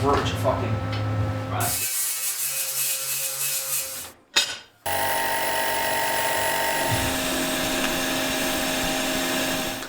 brute fucking. Right.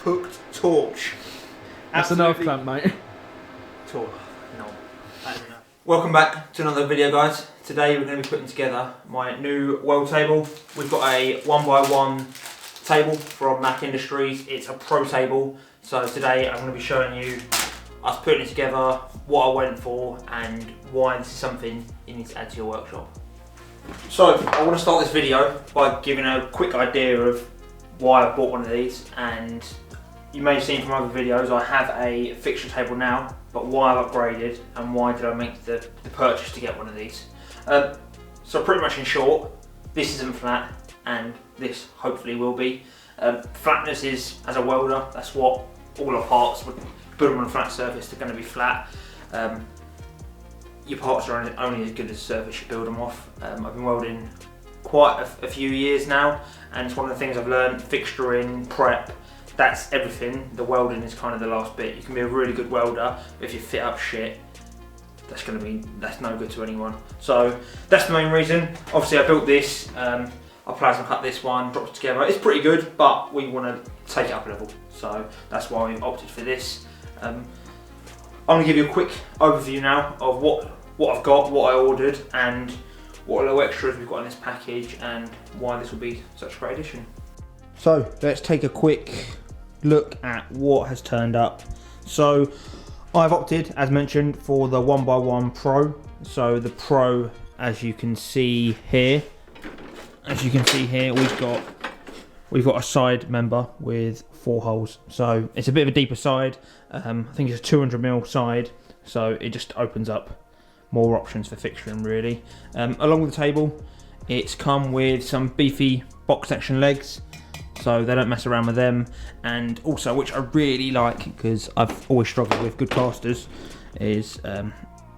Cooked torch. That's enough, clamp, mate. Torch. No, that is enough. Welcome back to another video, guys. Today we're going to be putting together my new weld table. We've got a 1x1 table from Mac Industries. It's a pro table. So today I'm going to be showing you us putting it together, what I went for, and why this is something you need to add to your workshop. So I want to start this video by giving a quick idea of why I bought one of these, and you may have seen from other videos I have a fixture table now, but why I've upgraded and why did I make the purchase to get one of these. So pretty much in short, this isn't flat and this hopefully will be. Flatness is, as a welder, that's what all our parts would build them on a flat surface, they're going to be flat. Your parts are only as good as the surface you build them off. I've been welding quite a few years now, and it's one of the things I've learned. Fixturing, prep, that's everything. The welding is kind of the last bit. You can be a really good welder, but if you fit up shit, that's no good to anyone. So that's the main reason. Obviously I built this, I plasma cut this one, dropped it together. It's pretty good, but we want to take it up a level. So that's why we opted for this. I'm going to give you a quick overview now of what I've got, what I ordered, and what little extras we've got in this package, and why this will be such a great addition. So let's take a quick look at what has turned up. So I've opted, as mentioned, for the 1x1 Pro. So the Pro, as you can see here, we've got a side member with 4 holes. So it's a bit of a deeper side. I think it's a 200mm side, so it just opens up more options for fixturing really. Along with the table, it's come with some beefy box section legs, so they don't mess around with them. And also, which I really like, because I've always struggled with good casters, is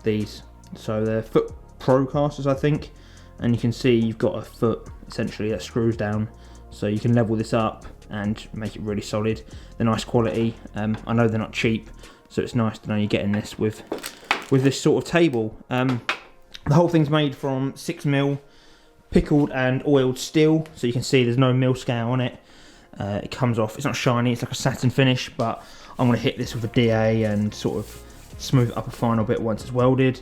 these. So they're foot pro casters, I think, and you can see you've got a foot essentially that screws down, so you can level this up and make it really solid. They're nice quality. I know they're not cheap, so it's nice to know you're getting this with this sort of table. The whole thing's made from 6mm pickled and oiled steel, so you can see there's no mill scale on it. It comes off, it's not shiny, it's like a satin finish, but I'm going to hit this with a DA and sort of smooth it up a final bit once it's welded.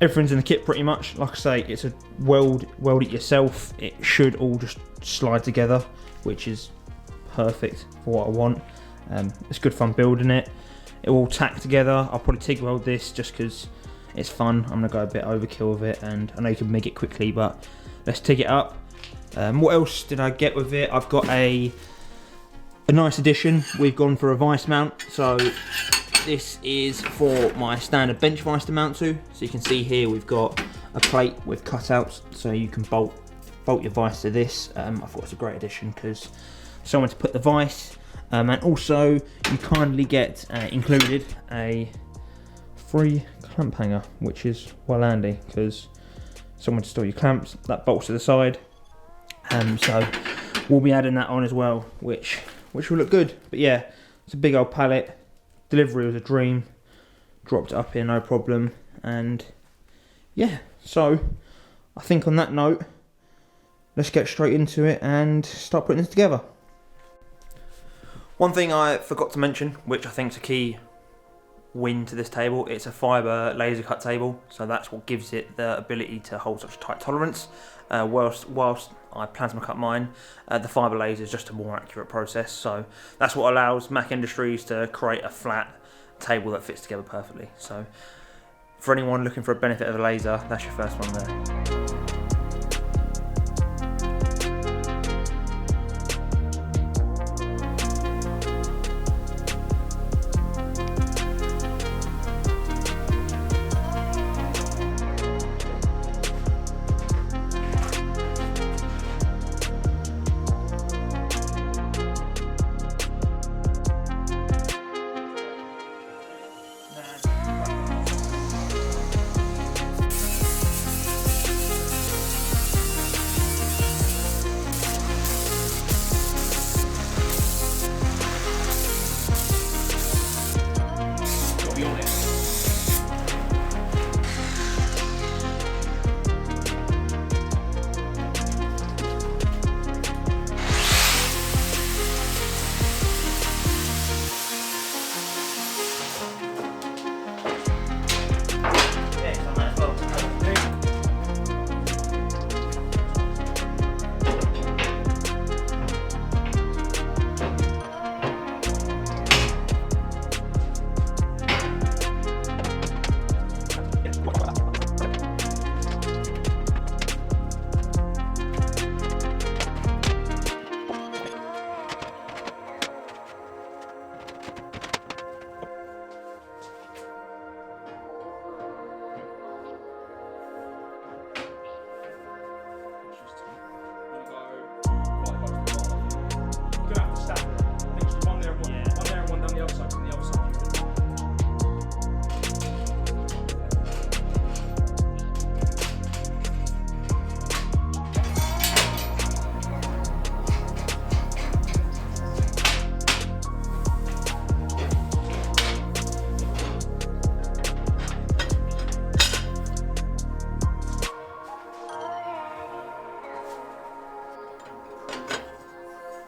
Everything's in the kit pretty much. Like I say, it's a weld it yourself. It should all just slide together, which is perfect for what I want. It's good fun building it. It will tack together. I'll probably TIG weld this just because it's fun. I'm going to go a bit overkill with it, and I know you can make it quickly, but let's TIG it up. What else did I get with it? I've got a nice addition. We've gone for a vice mount. So this is for my standard bench vice to mount to. So you can see here we've got a plate with cutouts, so you can bolt your vice to this. I thought it's a great addition because somewhere to put the vice. And also you kindly get included a free clamp hanger, which is well handy because somewhere to store your clamps. That bolts to the side. So we'll be adding that on as well, which will look good. But yeah, it's a big old pallet. Delivery was a dream. Dropped it up here, no problem. And yeah, so I think on that note, let's get straight into it and start putting this together. One thing I forgot to mention, which I think is a key win to this table, it's a fibre laser cut table, so that's what gives it the ability to hold such a tight tolerance. Whilst I plasma cut mine, the fibre laser is just a more accurate process, so that's what allows Mac Industries to create a flat table that fits together perfectly. So for anyone looking for a benefit of a laser, that's your first one there.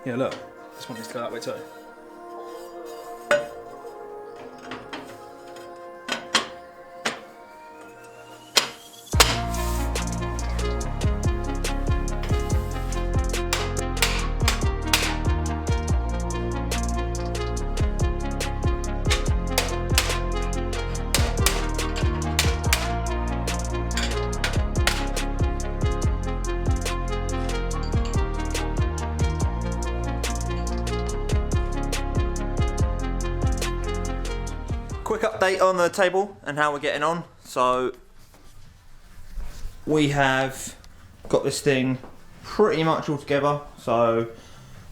Yeah, look, this one needs to go that way too. Quick update on the table and how we're getting on. So we have got this thing pretty much all together. So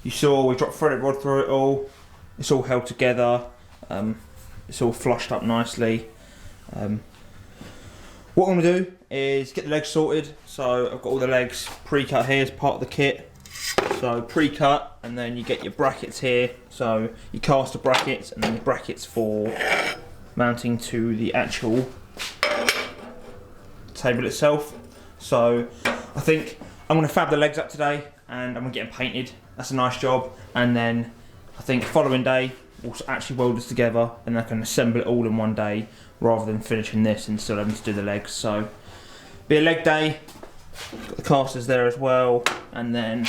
you saw we dropped threaded rod through it all. It's all held together. It's all flushed up nicely. What I'm going to do is get the legs sorted. So I've got all the legs pre-cut here as part of the kit. So pre-cut, and then you get your brackets here. So you caster brackets, and then the brackets for mounting to the actual table itself. So I think I'm going to fab the legs up today, and I'm going to get them painted. That's a nice job. And then I think following day we'll actually weld this together, and I can assemble it all in one day rather than finishing this and still having to do the legs. So be a leg day. Got the casters there as well, and then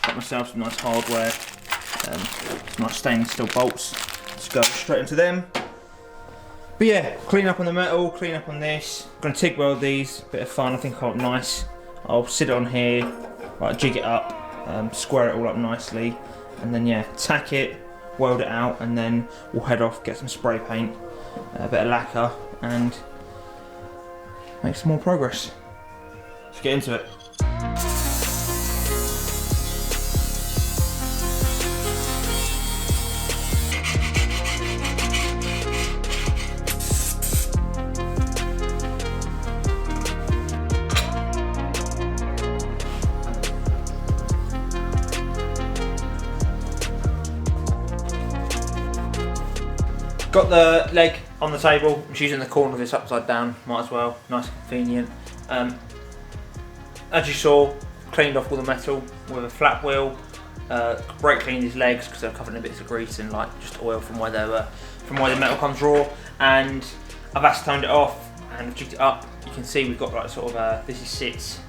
got myself some nice hardware, some nice stainless steel bolts. Just go straight into them. But yeah, clean up on the metal, clean up on this. I'm gonna TIG weld these, bit of fun. I think I'll look nice. I'll sit it on here, like jig it up, square it all up nicely, and then yeah, tack it, weld it out, and then we'll head off, get some spray paint, a bit of lacquer, and make some more progress. Let's get into it. Got the leg on the table. I'm just using the corner of this upside down, might as well, nice and convenient. As you saw, cleaned off all the metal with a flat wheel. Brake cleaned these legs because they're covered in bits of grease and like just oil from where the metal comes raw. And I've acetoned it off and jigged it up. You can see we've got like sort of this sits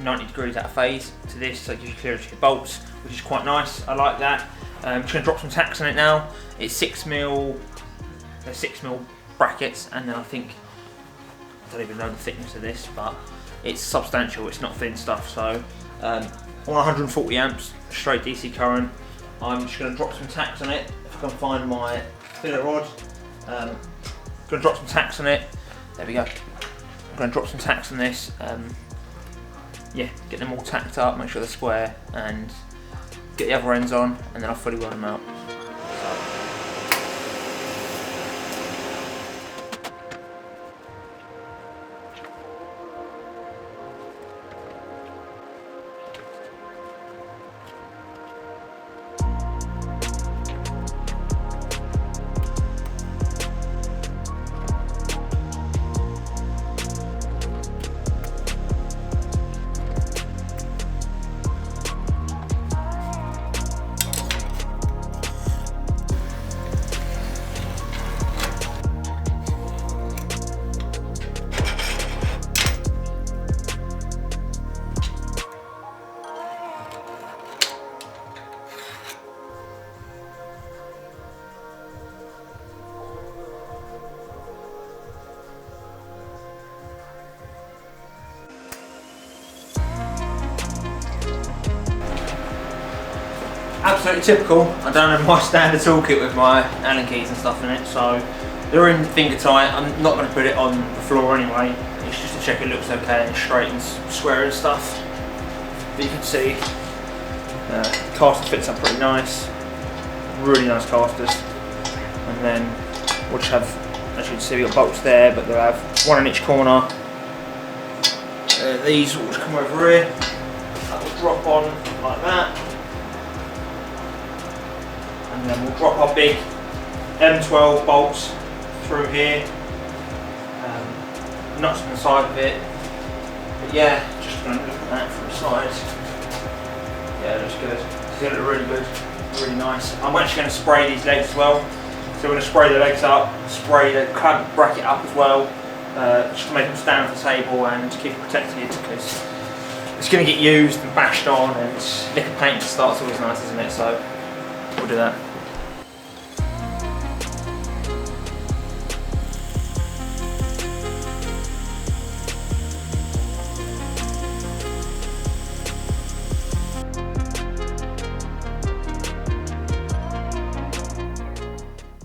90 degrees out of phase to this, so it gives you clearance to your bolts, which is quite nice. I like that. I'm just going to drop some tacks on it now. It's 6mm, they're 6mm brackets, and then I think, I don't even know the thickness of this, but it's substantial, it's not thin stuff. So on 140 amps, straight DC current, I'm just going to drop some tacks on it. If I can find my fillet rod, I'm going to drop some tacks on it. There we go. I'm going to drop some tacks on this. Yeah, get them all tacked up, make sure they're square, and get the other ends on, and then I'll fully weld them out. Absolutely typical. I don't have my standard toolkit with my Allen keys and stuff in it, so they're in finger tight. I'm not going to put it on the floor anyway. It's just to check it looks okay and straight and square and stuff. But you can see the caster fits up pretty nice. Really nice casters. And then we'll just have, as you can see, we've got bolts there, but they'll have one in each corner. These will just come over here. That will drop on like that. And then we'll drop our big M12 bolts through here, nuts on the side of it. But yeah, just going to look at that from the side. Yeah, looks good. It's going to look really good, really nice. I'm actually going to spray these legs as well. So we're going to spray the legs up, spray the clamp bracket up as well, just to make them stand on the table and keep it protected, because it's going to get used and bashed on, and liquor paint to start's always nice, isn't it? So we'll do that.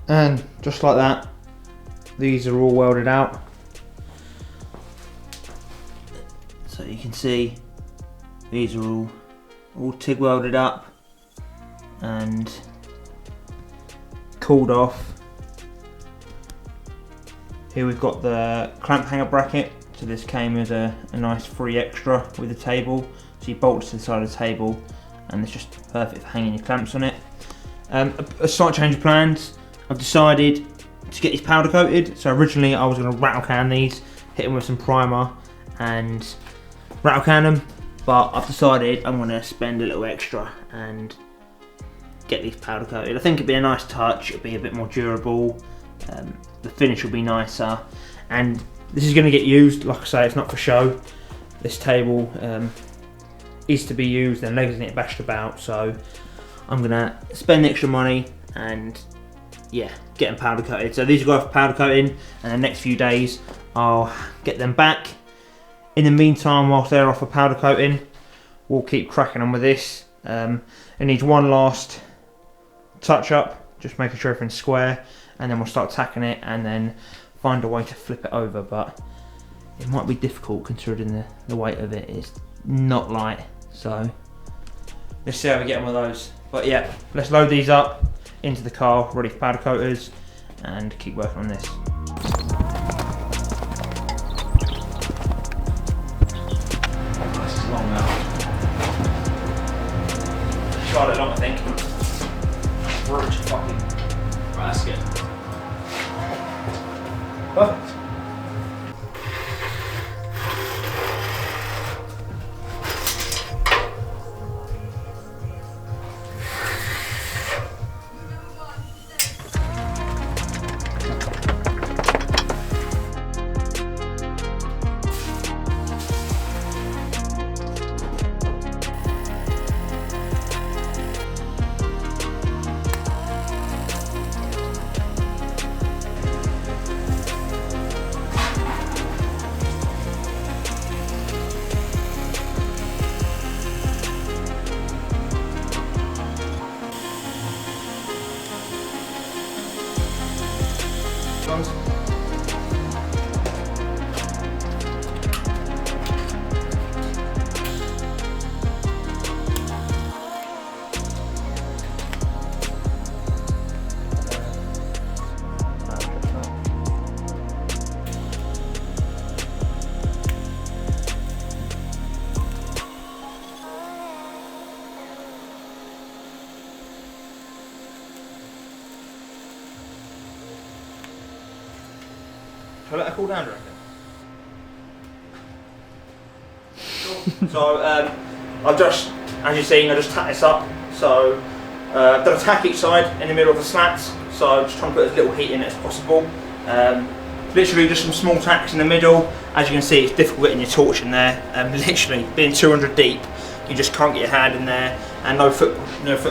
And just like that, these are all welded out. So you can see these are all TIG welded up and cooled off. Here we've got the clamp hanger bracket. So this came as a nice free extra with the table. So you bolt it to the side of the table and it's just perfect for hanging your clamps on it. A slight change of plans. I've decided to get these powder coated. So originally I was going to rattle can these, hit them with some primer and rattle can them, but I've decided I'm going to spend a little extra and get these powder coated. I think it'd be a nice touch, it'll be a bit more durable, the finish will be nicer, and this is going to get used. Like I say, it's not for show. This table is to be used and legs in it bashed about, so I'm going to spend the extra money and yeah, get them powder coated. So these will go off powder coating, and the next few days I'll get them back. In the meantime, whilst they're off for powder coating, we'll keep cracking on with this. It needs one last touch up, just making sure everything's square, and then we'll start tacking it and then find a way to flip it over, but it might be difficult considering the weight of it is not light. So let's see how we get on with those. But yeah, let's load these up into the car, ready for powder coaters, and keep working on this. This is long now. Tried it long, I think. Brute fucking. Right, that's good. Perfect. Ones. Shall I let that cool down, do you reckon? Cool. So I've just, as you've seen, I just tacked this up. So I've done a tack each side in the middle of the slats. So I'm just trying to put as little heat in it as possible. Literally just some small tacks in the middle. As you can see, it's difficult getting your torch in there. Literally being 200 deep, you just can't get your hand in there, and no foot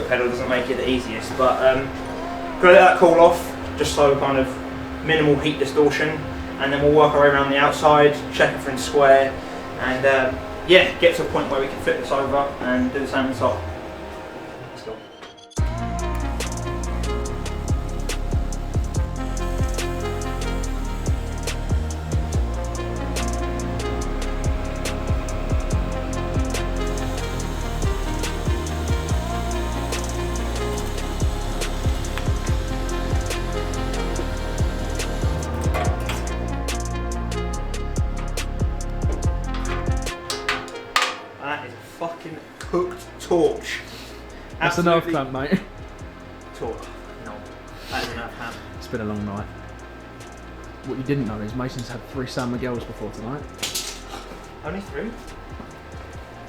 pedal doesn't make it the easiest. But gonna let that cool off, just so kind of minimal heat distortion. And then we'll work our way around the outside, check everything's square, and yeah, get to a point where we can flip this over and do the same on the top. Let's go. Fucking cooked torch. That's enough clamp, mate. Torch. No. That is enough ham. It's been a long night. What you didn't know is Mason's had 3 San Miguels before tonight. Only 3?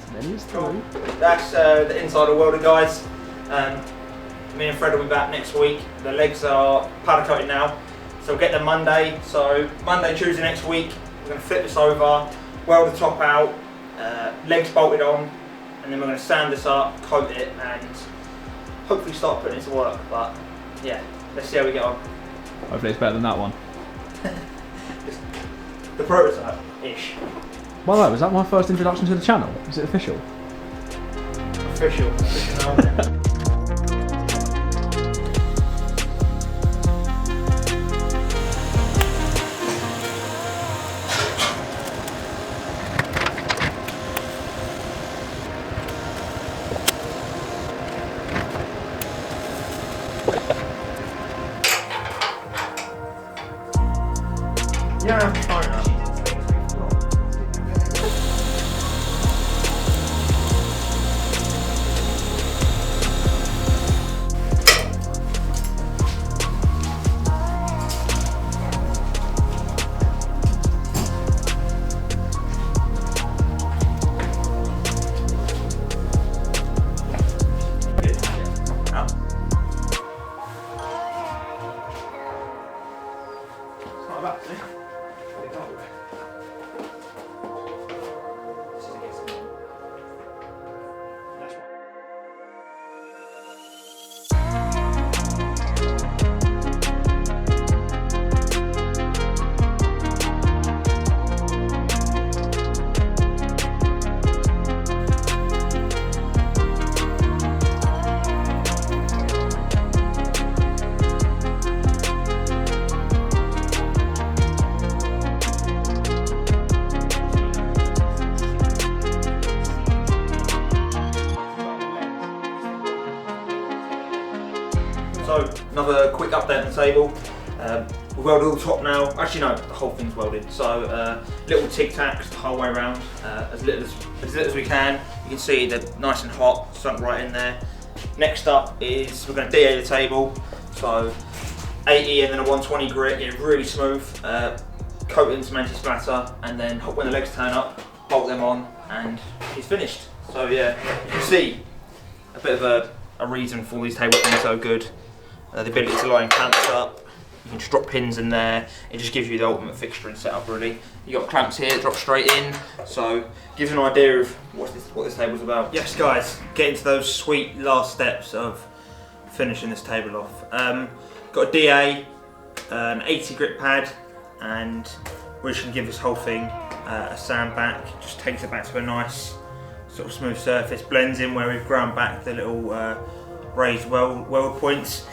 As many as 3. Cool. That's the inside of Welder, guys. Me and Fred will be back next week. The legs are powder coated now, so we'll get them Monday. So Monday, Tuesday next week, we're going to flip this over, weld the top out, legs bolted on, and then we're going to sand this up, coat it, and hopefully start putting it to work. But yeah, let's see how we get on. Hopefully it's better than that one. The prototype-ish. By the way, was that my first introduction to the channel? Is it official? Official. Yeah, I'm fine now. So, another quick update on the table. We've welded all the top now. Actually no, the whole thing's welded. So little tic-tacs the whole way around, as little as we can. You can see they're nice and hot, sunk right in there. Next up is we're going to DA the table. So 80 and then a 120 grit, get it really smooth. Coat it in some anti-splatter, and then when the legs turn up, bolt them on, and it's finished. So yeah, you can see a bit of a reason for these tables being so good. The ability to line clamps up, you can just drop pins in there. It just gives you the ultimate fixturing setup really. You got clamps here that drop straight in, so gives you an idea of what this table's about. Yes guys, getting to those sweet last steps of finishing this table off. Got a DA, an 80 grit pad, and we're just going to give this whole thing a sand back. Just takes it back to a nice sort of smooth surface, blends in where we've ground back the little raised weld points.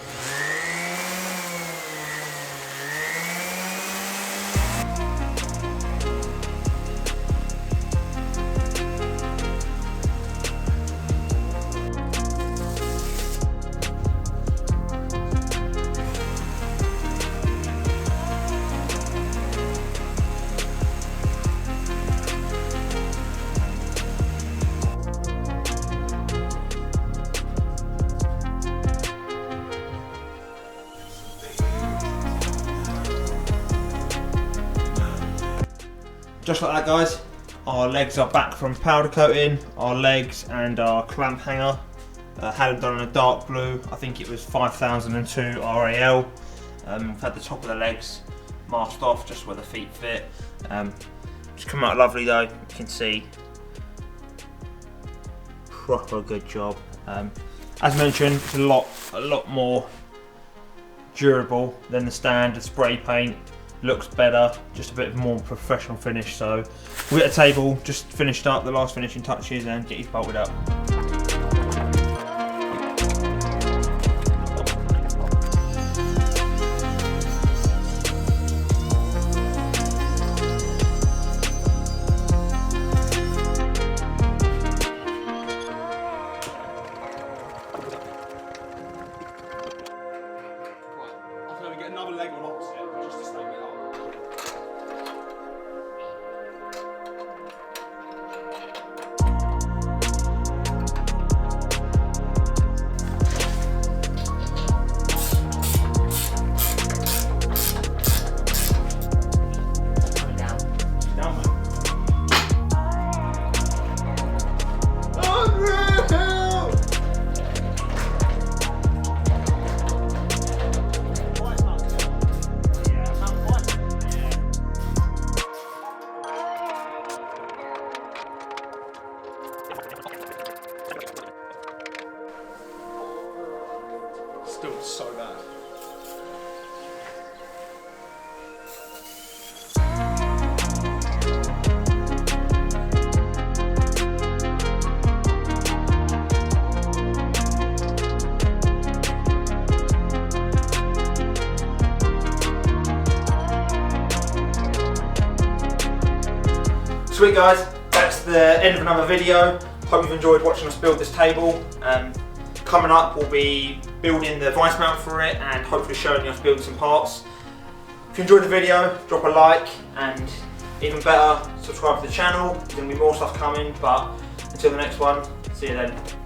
Just like that guys, our legs are back from powder coating, our legs and our clamp hanger. Had them done in a dark blue, I think it was 5002 RAL. We've had the top of the legs masked off just where the feet fit. Just come out lovely though, you can see. Proper good job. As mentioned, it's a lot more durable than the standard spray paint. Looks better, just a bit more professional finish. So we're at a table, just finished up, the last finishing touches, and get these bolted up. Sweet guys, that's the end of another video. Hope you've enjoyed watching us build this table. Coming up we'll be building the vice mount for it and hopefully showing us building some parts. If you enjoyed the video, drop a like, and even better, subscribe to the channel. There's going to be more stuff coming, but until the next one, see you then.